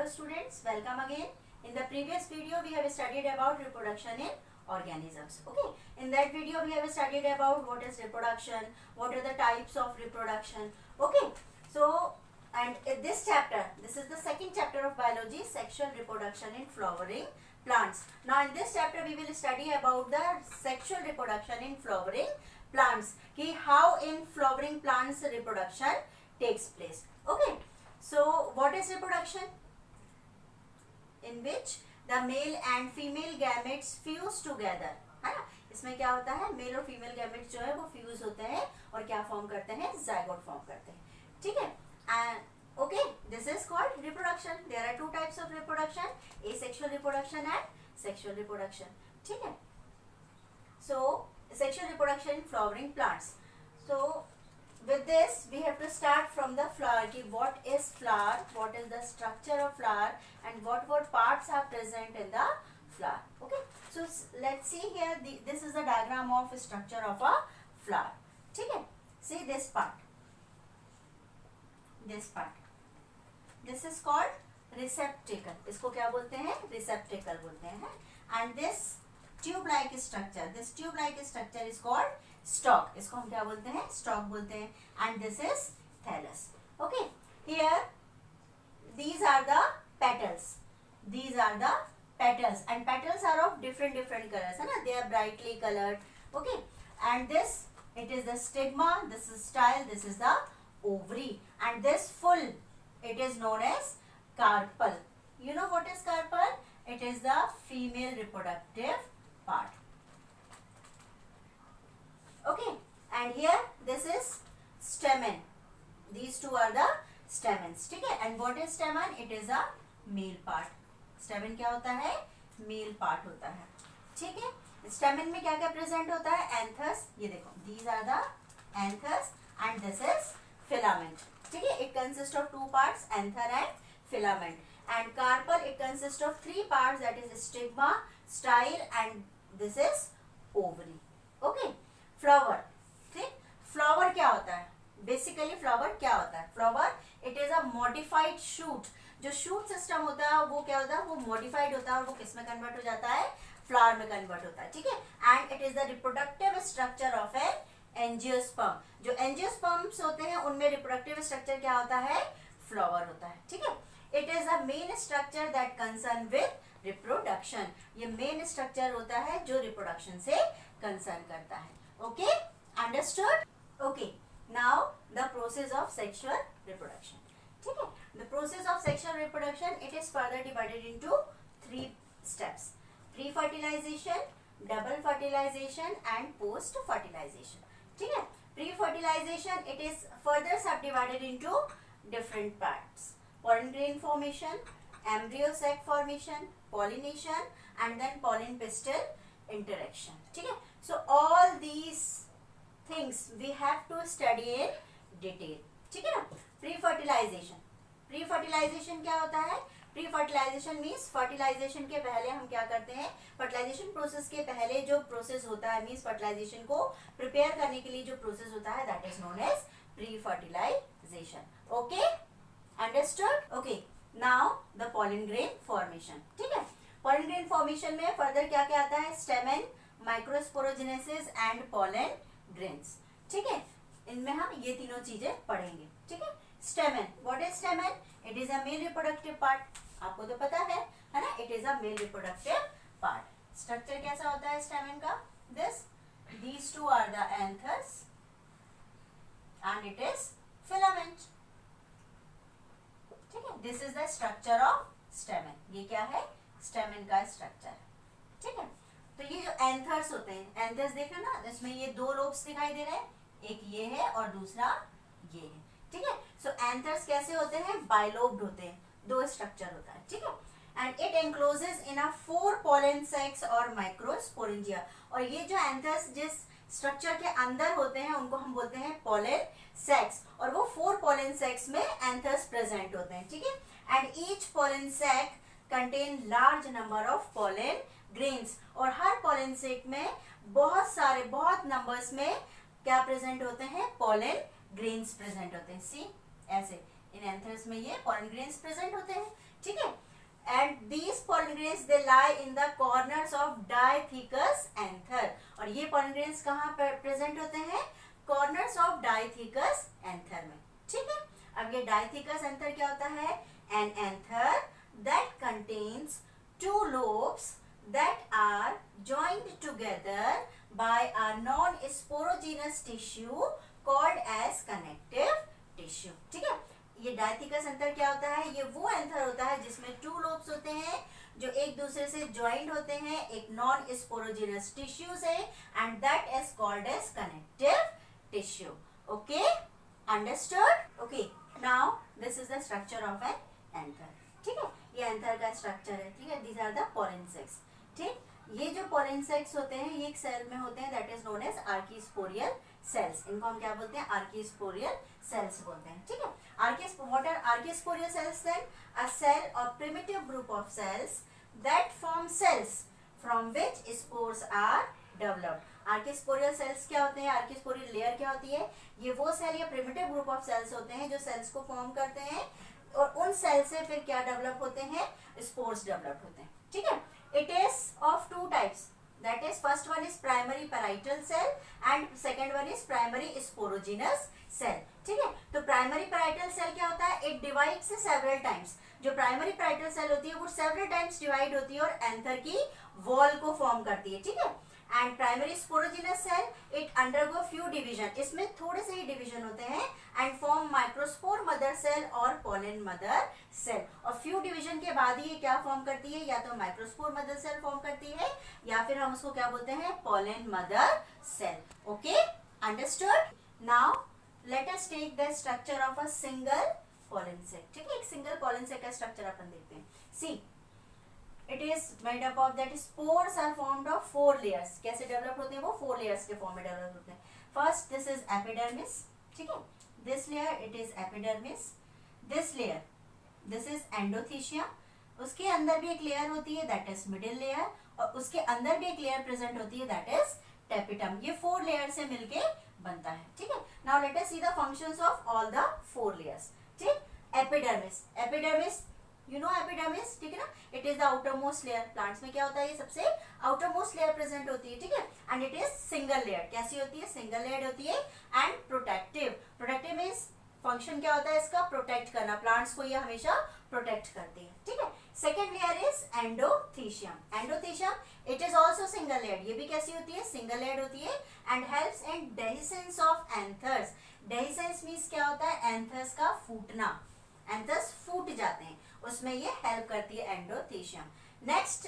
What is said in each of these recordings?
students, welcome again. In the previous video we have studied about reproduction in organisms. Okay, in that video we have studied about what is reproduction, what are the types of reproduction. Okay, so and in this chapter, this is the second chapter of biology, sexual reproduction in flowering plants. Now in this chapter we will study about the sexual reproduction in flowering plants, ki how in flowering plants reproduction takes place. Okay, so what is reproduction? In which the male and female gametes fuse together, है ना. इसमें क्या होता है, mail और female gametes जो है वो फ्यूज होते हैं और क्या फॉर्म करते हैं, जाइगोट फॉर्म करते हैं. ठीक है. And okay, this is called reproduction. There are two types of reproduction, asexual reproduction and sexual reproduction. ठीक है. So sexual reproduction in flowering plants. So with this we have to start from the flower. What is flower, what is the structure of flower, and what parts are present in the flower. Okay, so let's see here. This is the diagram of structure of a flower. ठीक है. See this part, this is called receptacle. इसको क्या बोलते हैं, receptacle बोलते हैं. And this tube like structure is called stalk. इसको हम क्या बोलते हैं, स्टॉक बोलते हैं. And this is thallus. Okay, here these are the petals and petals are of different colors, है ना. They are brightly colored. Okay, and this, it is the stigma, this is style, this is the ovary, and this full, it is known as carpel. You know what is carpel? It is the female reproductive part. Okay, and here this is stamen. These two are the stamens. ठीक है. And what is stamen? It is a male part. stamen क्या होता है, male part होता है. ठीक है. stamen में क्या क्या present होता है, anthers. ये देखो, these are the anthers and this is filament. ठीक है. It consists of two parts, anther and filament. And carpel, it consists of three parts, that is stigma, style, and this is ovary. Okay. Flower. ठीक. Flower क्या होता है, basically flower क्या होता है, flower it is a modified shoot. जो shoot system होता है वो क्या होता है, वो मॉडिफाइड होता है और वो किस में कन्वर्ट हो जाता है, फ्लावर में कन्वर्ट होता है. ठीक है. And it is the reproductive structure of an angiosperm. जो एंजियोस्पर्म्स होते हैं उनमें रिप्रोडक्टिव स्ट्रक्चर क्या होता है, फ्लावर होता है. ठीक है. It is a main structure that concern with reproduction. ये मेन स्ट्रक्चर होता है जो रिप्रोडक्शन से कंसर्न करता है. Okay, understood? Okay, now the process of sexual reproduction. ठीक है. The process of sexual reproduction, it is further divided into three steps: pre-fertilization, double fertilization, and post-fertilization. ठीक है. Pre-fertilization, it is further subdivided into different parts: pollen grain formation, embryo sac formation, pollination, and then pollen pistil interaction. ठीक है. So all these things we have to study in detail. ठीक है ना. Pre-fertilisation क्या होता है, pre-fertilisation means fertilisation के पहले हम क्या करते हैं, फर्टिलाइजेशन प्रोसेस के पहले जो प्रोसेस होता है, मीन्स फर्टिलाइजेशन को प्रिपेयर करने के लिए जो प्रोसेस होता है, that is known as prefertilisation. Okay, understood. Okay, now the pollen grain formation. ठीक है. पॉलन ग्रेन फॉर्मेशन में फर्दर क्या क्या आता है, stamen, microsporogenesis and pollen grains. ठीक है. इनमें हम ये तीनों चीजें पढ़ेंगे. ठीक है. Stamen, what is stamen? It is a male reproductive part. आपको तो पता है ना. It is a male reproductive part. Structure कैसा होता है स्टेमेन का, these two are the anthers and it is filament. ठीक है. This is the structure of stamen. ये क्या है, स्टेमेन का स्ट्रक्चर. ठीक है. तो ये जो एंथर्स होते हैं, एंथर्स देखो ना, इसमें ये दो लोब्स दिखाई दे रहे हैं, एक ये है और दूसरा ये है. ठीक है. सो एंथर्स कैसे होते हैं, बाइलोब्ड होते हैं, दो स्ट्रक्चर होता है. ठीक है. And it encloses in a 4 pollen sacs और माइक्रोस्पोरेंजिया. और ये जो एंथर्स जिस स्ट्रक्चर के अंदर होते हैं उनको हम बोलते हैं pollen sacs. और वो 4 pollen sacs में एंथर्स प्रेजेंट होते हैं. ठीक है. And each pollen sac contain large number of pollen grains. और हर pollen sac में बहुत नंबर्स में क्या प्रेजेंट होते हैं, pollen grains प्रेजेंट होते हैं. सी ऐसे इन एंथर्स में ये pollen grains प्रेजेंट होते हैं. ठीक है. grains they lie in the corners of Diathecus anther. और ये pollen grains कहाँ present होते हैं? Corners of Diathecus anther में. ठीक है. अब ये Diathecus anther क्या होता है? An anther that contains two lobes that are joined together by a non-sporogenous tissue called as connective tissue. ठीक है. ये डायथिकस एंथर क्या होता है? ये वो एंथर होता है जिसमें टू लोब्स होते हैं जो एक दूसरे से ज्वाइंट होते हैं एक नॉन स्पोरोजिनस टिश्यू से, and that is called as connective tissue. Okay, understood? Okay, now this is the structure of an anther. ठीक है, ये एंथर का स्ट्रक्चर है. ठीक है, these are the pollen sacs. ठीक, ये जो पोलन सेक्स होते हैं ये एक सेल में होते हैं, that is known as archesporial cells. इनको हम क्या बोलते हैं? आर्कीस्पोरियल सेल्स बोलते हैं. ठीक है, what are archisporial cells then? A cell or primitive group of cells that form cells from which spores are developed. Archesporial cells क्या होते हैं? आर्किस्पोरियल लेयर क्या होती है? ये वो सेल या प्रिमिटिव ग्रुप ऑफ सेल्स होते हैं जो सेल्स को फॉर्म करते हैं और उन सेल से फिर क्या डेवलप होते हैं? स्पोर्स डेवलप होते हैं. ठीक है, it is of two types. That is, first one is primary parietal cell and second one is primary sporogenous cell. ठीक है, तो प्राइमरी parietal cell क्या होता है? It divides several times. जो प्राइमरी parietal cell होती है वो several times divide होती है और एंथर की वॉल को फॉर्म करती है. ठीक है, and primary sporogenous cell it undergo few division. इसमें थोड़े से ही डिवीजन होते हैं and form microspore mother cell और पोलन मदर सेल. और फ्यू डिवीजन के बाद ही ये क्या फॉर्म करती है? या तो माइक्रोस्पोर मदर सेल फॉर्म करती है या फिर हम उसको क्या बोलते हैं? Pollen mother cell. Okay, understood? Now let us take the structure of a single pollen cell. ठीक है, एक सिंगल पोलन सेल का स्ट्रक्चर अपन देखते हैं. See, it is made up of that spores are formed of 4 layers. कैसे develop होते हैं वो? 4 layers के फॉर्म में डेवलप होते हैं. First this is epidermis. ठीक है, this layer it is epidermis. This layer this is endothecium. उसके अंदर भी एक लेयर होती है दैट इज मिडिल लेयर और उसके अंदर भी एक लेयर प्रेजेंट होती है दैट इज टेपिटम. ये 4 लेयर से मिलके बनता है. ठीक है, now let us see the functions of all the 4 layers. ठीक, epidermis. Epidermis you know epidermis. ठीक है ना, it is the outermost layer. Plants में क्या होता है? ये सबसे आउटरमोस्ट लेयर प्रेजेंट होती है. ठीक है, and it is single layer. कैसी होती है? सिंगल लेयर होती है and protective. Protective means function क्या होता है इसका? प्रोटेक्ट करना. प्लांट्स को ये हमेशा प्रोटेक्ट करती है. ठीक है, second layer is endothecium. Endothecium it is also single layer. ये भी कैसी होती है? सिंगल लेयर होती है and helps in dehiscence of anthers. Dehiscence means क्या होता है? एंथर्स का फूटना. एंथर्स फूट जाते हैं, उसमें ये हेल्प करती है endothecium. Next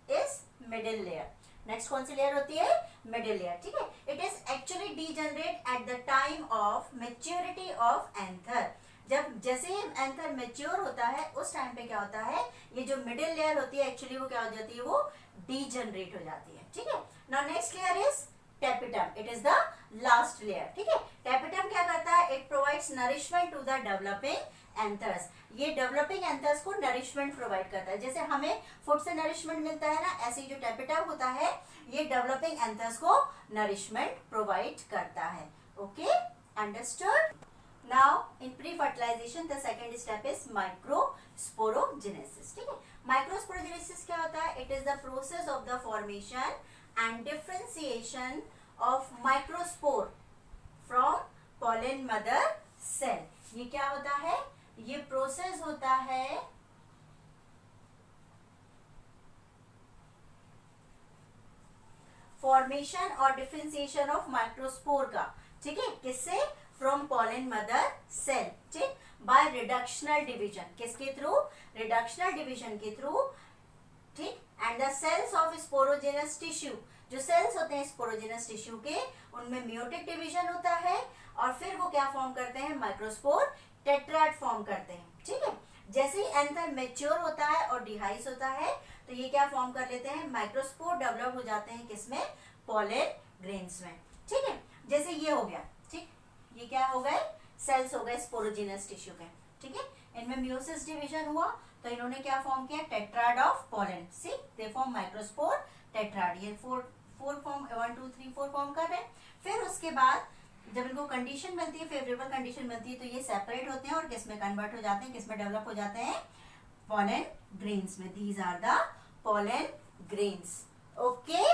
is middle layer. Next कौन सी लेयर होती है? Middle layer. ठीक है, it is actually degenerate at the time of maturity of anther. जब जैसे ही एंथर मैच्योर होता है उस टाइम पे क्या होता है? ये जो मिडिल लेयर होती है एक्चुअली वो क्या हो जाती है? वो डीजनरेट हो जाती है. ठीक है, now next layer is tapetum. It is the last layer. ठीक है, टेपिटम क्या करता है? It provides nourishment to the developing anthers. ये डेवलपिंग एंथर्स को नरिशमेंट प्रोवाइड करता है. जैसे हमें फूड से नरिशमेंट मिलता है ना, ऐसे जो टेपिटम होता है ये डेवलपिंग एंथर्स को नरिशमेंट प्रोवाइड करता है. Okay, understood? Now in pre fertilisation the second step is microsporogenesis. ठीक है, माइक्रोस्पोरोजेनेसिस क्या होता है? It is the process of the formation and differentiation of microspore from pollen mother cell. ये क्या होता है? ये प्रोसेस होता है फॉर्मेशन और डिफरेंशिएशन ऑफ माइक्रोस्पोर का. ठीक है, किससे? From pollen mother cell. ठीक, बाय रिडक्शनल डिवीजन. किसके थ्रू? रिडक्शनल डिवीजन के थ्रू. ठीक, and the cells of sporogenous tissue. जो सेल्स होते हैं स्पोरोजेनस टिश्यू के उनमें मियोटिक डिवीजन होता है और फिर वो क्या फॉर्म करते हैं? माइक्रोस्पोर टेट्राड फॉर्म करते हैं. ठीक है, जैसे ही एंथर मैच्योर होता है और डिहाइस होता है तो ये क्या फॉर्म कर लेते हैं? माइक्रोस्पोर डेवलप हो जाते हैं. किसमें? पोलन ग्रेन्स में. ठीक है, जैसे ये हो गया. ठीक, ये क्या हो गए? सेल्स हो गए स्पोरोजेनस टिश्यू के. ठीक है, इनमें मियोसिस डिवीजन हुआ तो इन्होंने क्या फॉर्म किया? Tetrad of pollen. See, they form microspore tetrad. ये 4 फॉर्म 1 2 3 4 फॉर्म कर रहे हैं. फिर उसके बाद जब इनको कंडीशन मिलती है, फेवरेबल कंडीशन मिलती है तो ये सेपरेट होते हैं और किस में कन्वर्ट हो जाते हैं? किस में डेवलप हो जाते हैं? पोलन ग्रेन्स में. These are the pollen grains. Okay,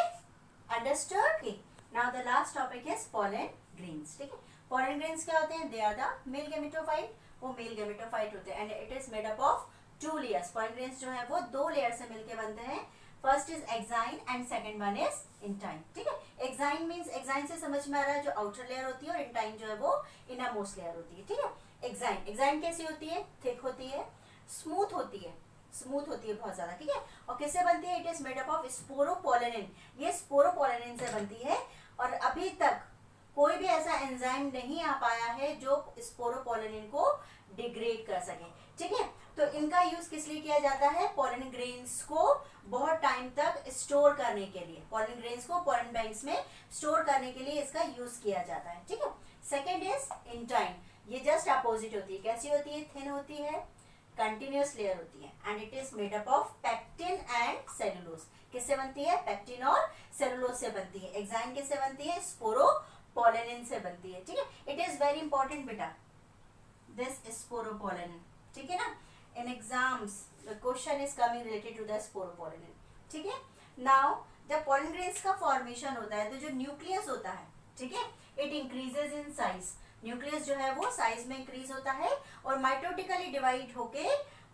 understood? Okay. Now the last topic is pollen grains. ठीक है, pollen grains क्या होते हैं? They are the male gametophyte. वो male gametophyte होते हैं and it is made up of 2 layers. pollen grains जो है वो 2 लेयर से मिलके बनते हैं. First is exine and second one is intine. ठीक है, एक्साइन मींस एक्साइन से समझ में आ रहा है जो आउटर लेयर होती है और इंटाइन जो है वो इनर मोस्ट लेयर होती है. ठीक है, एक्साइन कैसी होती है? थिक होती है, स्मूथ होती है, बहुत ज्यादा. ठीक है, और किससे बनती है? It is made up of sporopollenin. ये स्पोरोपोलेनिन से बनती है और अभी तक कोई भी ऐसा एंजाइम नहीं आ पाया है जो स्पोरोपोलेनिन को डिग्रेड कर सके. ठीक है, तो इनका यूज किस लिए किया जाता है? पोलन ग्रेन्स को बहुत टाइम तक स्टोर करने के लिए, पोलन ग्रेन्स को पोलन बैंक्स में स्टोर करने के लिए इसका यूज किया जाता है. ठीक है, सेकेंड इज इंटाइन. ये जस्ट अपोजिट होती है. कैसी होती है? थिन होती है, कंटिन्यूअस लेयर होती है and it is made up of pectin and cellulose. किससे बनती है? पेक्टिन और सेलुलोज से बनती है. एक्साइन किससे बनती है? स्पोरोपोलेनिन से बनती है. ठीक है, इट इज वेरी इंपॉर्टेंट बेटा, दिस स्पोरोपोलेनिन. ठीक है ना, in exams the question is coming related to the sporopollen. ठीक है, now जब pollen grains का formation होता है तो जो न्यूक्लियस होता है, ठीक है, it increases in size. Nucleus जो है वो साइज में इंक्रीज होता है और माइटोटिकली डिवाइड होके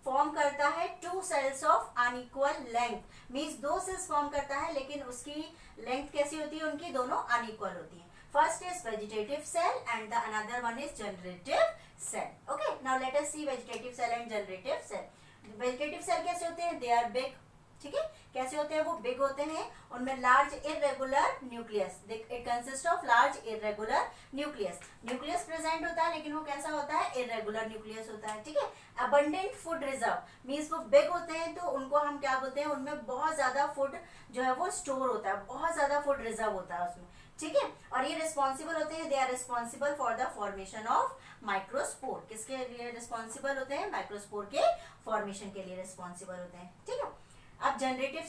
फॉर्म करता है 2 cells of unequal length. Means 2 cells form करता है लेकिन उसकी लेंथ कैसी होती है? उनकी दोनों अनइक्वल होती है. First is vegetative cell and the another one is generative cell. Okay, now let us see vegetative cell and generative cell. Vegetative cell कैसे होते हैं? They are big. ठीक है, कैसे होते हैं? वो बिग होते हैं. उनमें large irregular nucleus. It consist of large irregular nucleus. Nucleus present होता है लेकिन वो कैसा होता है? इरेगुलर न्यूक्लियस होता है. ठीक है, अबंडेंट फूड रिजर्व मीन्स वो बिग होते हैं तो उनको हम क्या बोलते हैं? उनमें बहुत ज्यादा फूड जो है वो स्टोर होता है, बहुत ज्यादा फूड रिजर्व होता है उसमें. ठीक है, और ये रिस्पॉन्सिबल होते हैं, they are responsible for the formation of microspore. किसके लिए रिस्पॉन्सिबल होते हैं? माइक्रोस्पोर के फॉर्मेशन के लिए रिस्पॉन्सिबल होते हैं. ठीक है, अब जनरेटिव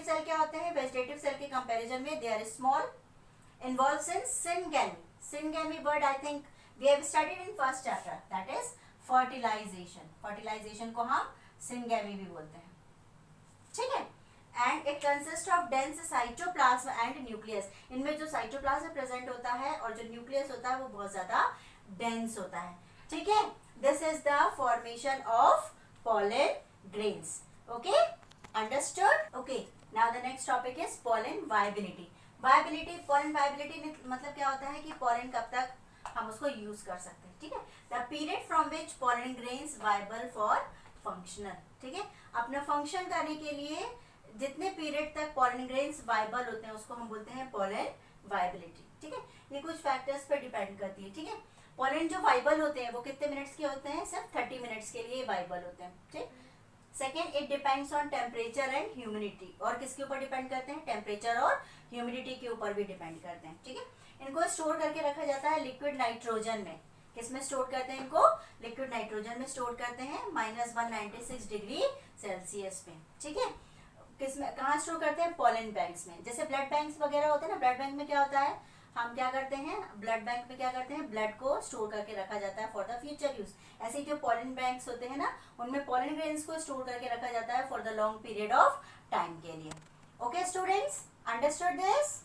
सेल क्या होते हैं? वेजिटेटिव सेल के कंपैरिजन में they are small, involves in syngamy. Syngamy word I think we have studied in first chapter, that is fertilisation. Fertilisation को हम सिनगेमी भी बोलते हैं. ठीक है, and it consist of dense cytoplasm and nucleus. इनमें जो साइटोप्लाज्म प्रेजेंट होता है और जो न्यूक्लियस होता है वो बहुत ज्यादा डेंस होता है. ठीक है, this is the formation of pollen grains. Okay, understood? Okay, now the next topic is pollen viability. Pollen viability मतलब क्या होता है कि पोलन कब तक हम उसको यूज कर सकते हैं. ठीक है, the period from which pollen grains viable for functional. ठीक है, अपना फंक्शन करने के लिए जितने पीरियड तक पोलन ग्रेन्स वायबल होते हैं उसको हम बोलते हैं पोलन वायबिलिटी. ठीक है, ये कुछ फैक्टर्स पे डिपेंड करती है. ठीक है, पोलन जो वायबल होते हैं वो कितने मिनट्स के होते हैं? सिर्फ 30 मिनट्स के लिए वायबल होते हैं. ठीक, second, it depends on temperature and humidity. और किसके ऊपर डिपेंड करते हैं? टेम्परेचर और ह्यूमिडिटी के ऊपर भी डिपेंड करते हैं. ठीक है, इनको स्टोर करके रखा जाता है लिक्विड नाइट्रोजन में. किसमें स्टोर करते हैं इनको? लिक्विड नाइट्रोजन में स्टोर करते हैं -196 डिग्री सेल्सियस में. ठीक है, किसमें, कहाँ स्टोर करते हैं? पोलन बैंक्स में. जैसे ब्लड बैंक्स वगैरह होते हैं ना, ब्लड बैंक में क्या होता है? हम क्या करते हैं? ब्लड बैंक में क्या करते हैं? ब्लड को स्टोर करके रखा जाता है फॉर द फ्यूचर यूज. ऐसे जो पोलन बैंक्स होते हैं ना, उनमें पोलन ग्रेन्स को स्टोर करके रखा जाता है for the long period of time के लिए. Okay students, understood this?